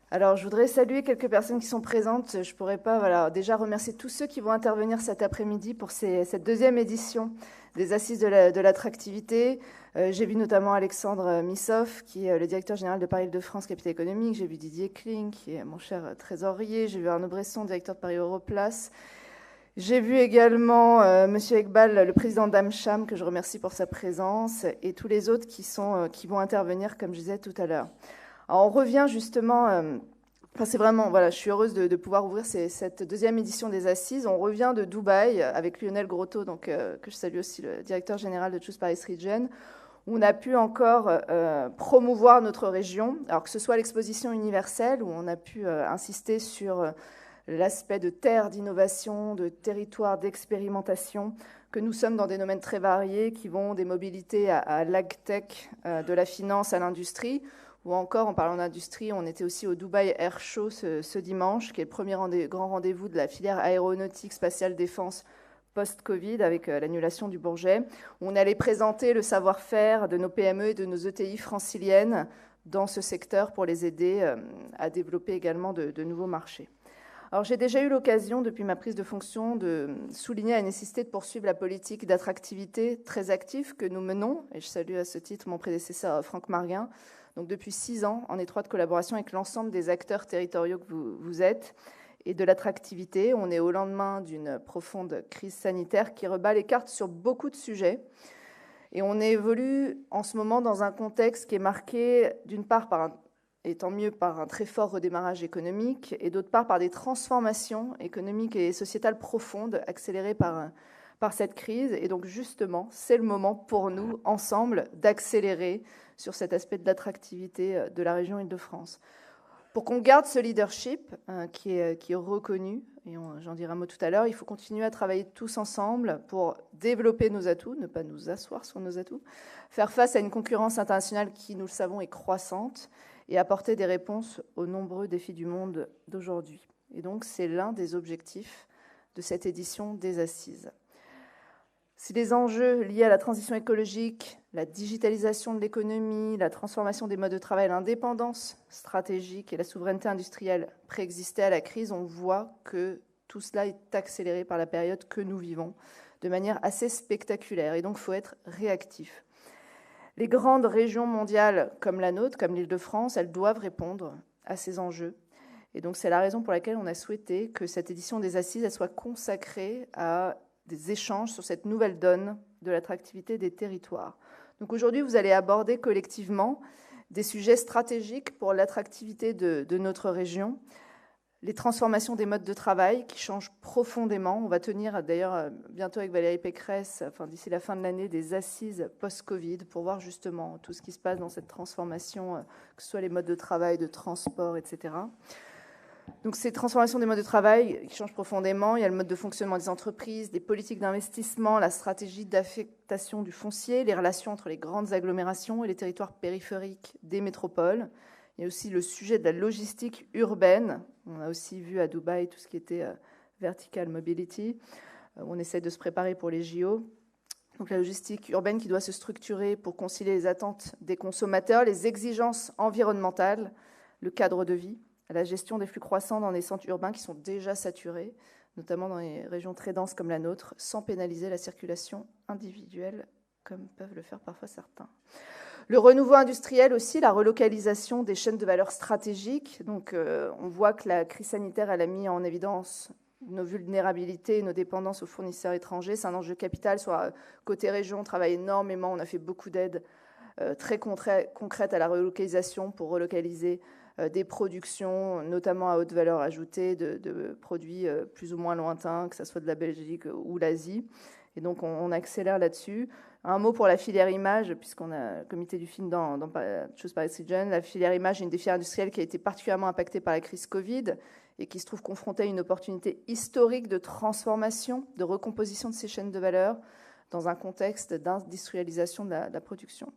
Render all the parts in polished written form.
Alors, je voudrais saluer quelques personnes qui sont présentes. Je pourrais pas, déjà remercier tous ceux qui vont intervenir cet après-midi pour cette deuxième édition des Assises de l'attractivité. J'ai vu notamment Alexandre Missoff, qui est le directeur général de Paris-Île-de-France Capital Économique. J'ai vu Didier Kling, qui est mon cher trésorier. J'ai vu Arnaud Bresson, directeur de Paris Europlace. J'ai vu également Monsieur Eqbal, le président d'AmCham, que je remercie pour sa présence, et tous les autres qui vont intervenir, comme je disais tout à l'heure. Alors, on revient justement, c'est vraiment, je suis heureuse de pouvoir ouvrir cette deuxième édition des Assises. On revient de Dubaï avec Lionel Grotto, que je salue aussi, le directeur général de Choose Paris Region, où on a pu encore promouvoir notre région, alors que ce soit l'exposition universelle, où on a pu insister sur l'aspect de terre d'innovation, de territoire d'expérimentation, que nous sommes dans des domaines très variés qui vont des mobilités à l'agtech, de la finance à l'industrie, ou encore, en parlant d'industrie, on était aussi au Dubai Air Show ce dimanche, qui est le premier grand rendez-vous de la filière aéronautique, spatiale, défense post-Covid, avec l'annulation du Bourget, où on allait présenter le savoir-faire de nos PME et de nos ETI franciliennes dans ce secteur pour les aider à développer également de nouveaux marchés. Alors, j'ai déjà eu l'occasion, depuis ma prise de fonction, de souligner la nécessité de poursuivre la politique d'attractivité très active que nous menons, et je salue à ce titre mon prédécesseur Franck Marguin, donc depuis 6 ans, en étroite collaboration avec l'ensemble des acteurs territoriaux que vous êtes, et de l'attractivité. On est au lendemain d'une profonde crise sanitaire qui rebat les cartes sur beaucoup de sujets, et on évolue en ce moment dans un contexte qui est marqué, d'une part, et tant mieux par un très fort redémarrage économique, et d'autre part par des transformations économiques et sociétales profondes accélérées par cette crise. Et donc justement, c'est le moment pour nous, ensemble, d'accélérer sur cet aspect de l'attractivité de la région Île-de-France. Pour qu'on garde ce leadership qui est reconnu, et j'en dirai un mot tout à l'heure, il faut continuer à travailler tous ensemble pour développer nos atouts, ne pas nous asseoir sur nos atouts, faire face à une concurrence internationale qui, nous le savons, est croissante, et apporter des réponses aux nombreux défis du monde d'aujourd'hui. Et donc, c'est l'un des objectifs de cette édition des Assises. Si les enjeux liés à la transition écologique, la digitalisation de l'économie, la transformation des modes de travail, l'indépendance stratégique et la souveraineté industrielle préexistaient à la crise, on voit que tout cela est accéléré par la période que nous vivons de manière assez spectaculaire. Et donc, il faut être réactif. Les grandes régions mondiales comme la nôtre, comme l'Île-de-France, elles doivent répondre à ces enjeux. Et donc, c'est la raison pour laquelle on a souhaité que cette édition des Assises elle soit consacrée à des échanges sur cette nouvelle donne de l'attractivité des territoires. Donc aujourd'hui, vous allez aborder collectivement des sujets stratégiques pour l'attractivité de notre région, les transformations des modes de travail qui changent profondément. On va tenir d'ailleurs bientôt avec Valérie Pécresse, d'ici la fin de l'année, des assises post-Covid pour voir justement tout ce qui se passe dans cette transformation, que ce soit les modes de travail, de transport, etc. Donc ces transformations des modes de travail qui changent profondément, il y a le mode de fonctionnement des entreprises, des politiques d'investissement, la stratégie d'affectation du foncier, les relations entre les grandes agglomérations et les territoires périphériques des métropoles. Il y a aussi le sujet de la logistique urbaine. On a aussi vu à Dubaï tout ce qui était vertical mobility. On essaie de se préparer pour les JO. Donc la logistique urbaine qui doit se structurer pour concilier les attentes des consommateurs, les exigences environnementales, le cadre de vie, la gestion des flux croissants dans les centres urbains qui sont déjà saturés, notamment dans les régions très denses comme la nôtre, sans pénaliser la circulation individuelle, comme peuvent le faire parfois certains. Le renouveau industriel aussi, la relocalisation des chaînes de valeur stratégiques. Donc, on voit que la crise sanitaire, elle a mis en évidence nos vulnérabilités et nos dépendances aux fournisseurs étrangers. C'est un enjeu capital. Soit côté région, on travaille énormément. On a fait beaucoup d'aides très concrètes à la relocalisation pour relocaliser des productions, notamment à haute valeur ajoutée, de produits plus ou moins lointains, que ce soit de la Belgique ou l'Asie. Et donc, on accélère là-dessus. Un mot pour la filière image, puisqu'on a le comité du film dans Choose Paris Region. La filière image est une des filières industrielles qui a été particulièrement impactée par la crise Covid et qui se trouve confrontée à une opportunité historique de transformation, de recomposition de ces chaînes de valeur dans un contexte d'industrialisation de la production.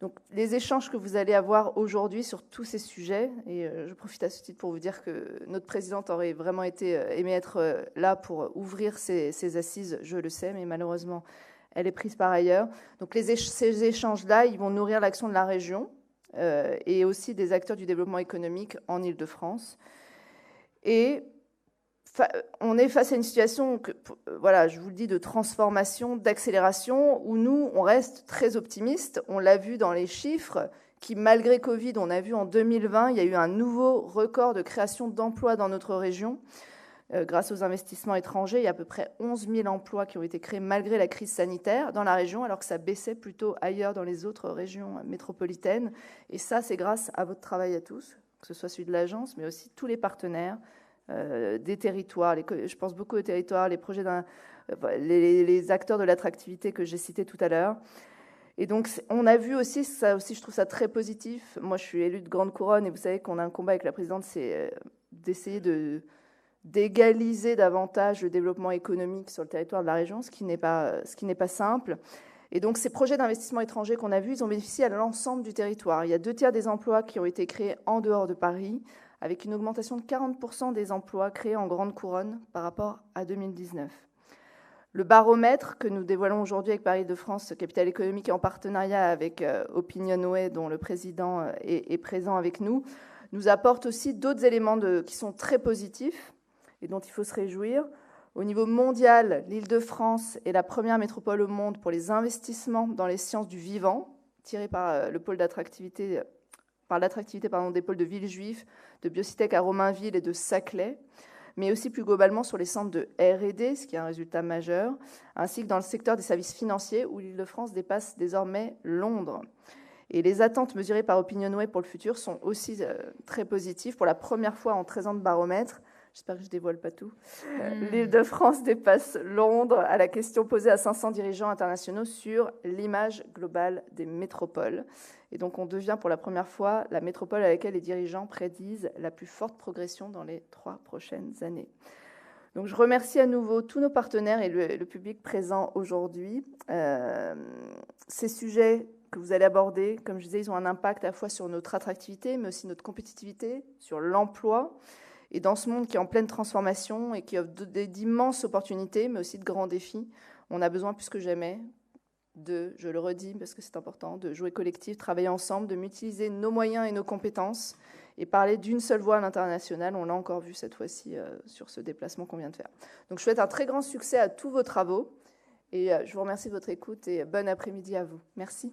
Donc, les échanges que vous allez avoir aujourd'hui sur tous ces sujets, et je profite à ce titre pour vous dire que notre présidente aurait vraiment aimé être là pour ouvrir ces assises, je le sais, mais malheureusement, elle est prise par ailleurs. Donc, ces échanges-là, ils vont nourrir l'action de la région, et aussi des acteurs du développement économique en Île-de-France. Et on est face à une situation, voilà, je vous le dis, de transformation, d'accélération, où nous, on reste très optimistes. On l'a vu dans les chiffres, qui, malgré Covid, on a vu en 2020, il y a eu un nouveau record de création d'emplois dans notre région. Grâce aux investissements étrangers, il y a à peu près 11 000 emplois qui ont été créés malgré la crise sanitaire dans la région, alors que ça baissait plutôt ailleurs dans les autres régions métropolitaines. Et ça, c'est grâce à votre travail à tous, que ce soit celui de l'agence, mais aussi tous les partenaires des territoires. Je pense beaucoup aux territoires, les projets les acteurs de l'attractivité que j'ai cités tout à l'heure. Et donc, on a vu aussi, ça aussi, je trouve ça très positif. Moi, je suis élue de Grande Couronne, et vous savez qu'on a un combat avec la présidente, c'est d'essayer d'égaliser davantage le développement économique sur le territoire de la région, ce qui n'est pas simple. Et donc, ces projets d'investissement étranger qu'on a vus, ils ont bénéficié à l'ensemble du territoire. Il y a 2/3 des emplois qui ont été créés en dehors de Paris, avec une augmentation de 40% des emplois créés en Grande Couronne par rapport à 2019. Le baromètre que nous dévoilons aujourd'hui avec Paris de France, capitale économique, en partenariat avec Opinionway, dont le président est présent avec nous apporte aussi d'autres éléments qui sont très positifs et dont il faut se réjouir. Au niveau mondial, l'Île-de-France est la première métropole au monde pour les investissements dans les sciences du vivant, tirés par le pôle d'attractivité, par l'attractivité des pôles de Villejuif, de Biocitec à Romainville et de Saclay, mais aussi plus globalement sur les centres de R&D, ce qui est un résultat majeur, ainsi que dans le secteur des services financiers, où l'Île-de-France dépasse désormais Londres. Et les attentes mesurées par Opinionway pour le futur sont aussi très positives. Pour la première fois en 13 ans de baromètre, j'espère que je ne dévoile pas tout, l'Île-de-France dépasse Londres à la question posée à 500 dirigeants internationaux sur l'image globale des métropoles. Et donc on devient pour la première fois la métropole à laquelle les dirigeants prédisent la plus forte progression dans les 3 prochaines années. Donc je remercie à nouveau tous nos partenaires et le public présent aujourd'hui. Ces sujets que vous allez aborder, comme je disais, ils ont un impact à la fois sur notre attractivité, mais aussi notre compétitivité, sur l'emploi. Et dans ce monde qui est en pleine transformation et qui offre d'immenses opportunités, mais aussi de grands défis, on a besoin plus que jamais je le redis parce que c'est important, de jouer collectif, travailler ensemble, de mutualiser nos moyens et nos compétences et parler d'une seule voix à l'international. On l'a encore vu cette fois-ci sur ce déplacement qu'on vient de faire. Donc je souhaite un très grand succès à tous vos travaux et je vous remercie de votre écoute et bon après-midi à vous. Merci.